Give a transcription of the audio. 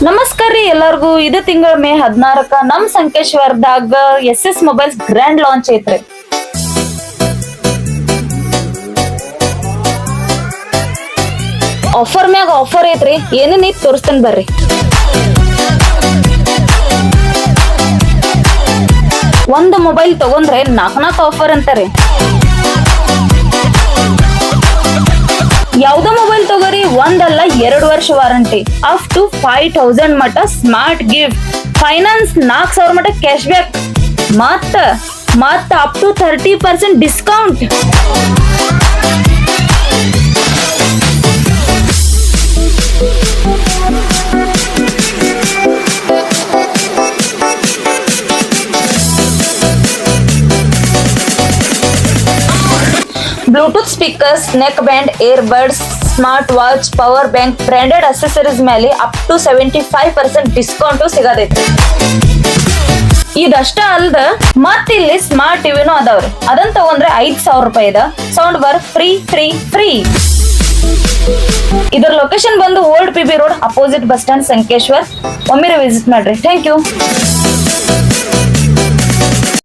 ನಮಸ್ಕಾರ ರೀ ಎಲ್ಲರಿಗೂ. ಇದು ತಿಂಗಳ ಮೇ 16ಕ ನಮ್ ಸಂಕೇಶ್ವರದಾಗ SS ಮೊಬೈಲ್ಸ್ ಗ್ರ್ಯಾಂಡ್ ಲಾಂಚ್ ಐತ್ರಿ. ಆಫರ್ ಮ್ಯಾಗ ಆಫರ್ ಐತ್ರಿ. ಏನೇನ್ ಐತ್ ತೋರಿಸ್ತೇನೆ ಬರ್ರಿ. ಒಂದು ಮೊಬೈಲ್ ತಗೊಂಡ್ರೆ 4 ಆಫರ್ ಅಂತಾರೆ. ಯಾವ್ದೋ ಮೊಬೈಲ್ ತಗೋರಿ, ಒಂದಲ್ಲ 2 ವರ್ಷ ವಾರಂಟಿ, ಅಪ್ ಟು 5000 ಮಟ ಸ್ಮಾರ್ಟ್ ಗಿಫ್ಟ್, ಫೈನಾನ್ಸ್ 4000 ಮಟ ಕ್ಯಾಶ್ ಬ್ಯಾಕ್, ಮತ್ತ up to 30% discount. Bluetooth speakers, neck band, air buds, smart watch, power bank, branded accessories ಮೇಲೆ ಅಪ್ ಟು 75% ಡಿಸ್ಕೌಂಟ್ ಸಿಗತೈತಿ. ಇದಷ್ಟ ಅಲ್ದ ಮತ್ತಿಲ್ಲಿ ಸ್ಮಾರ್ಟ್ ಟಿವಿನೂ ಅದಾವ್ರಿ. ಅದನ್ನ ತಗೊಂಡ್ರೆ 5000 ರೂಪಾಯಿದ ಸೌಂಡ್ ಬಾರ್ ಫ್ರೀ. ಇದರ ಲೊಕೇಶನ್ ಬಂದು old PB road, opposite bus stand, Sankeshwar. ಒಮ್ಮೆರೆ ವಿಸಿಟ್ ಮಾಡ್ರಿ. Thank you.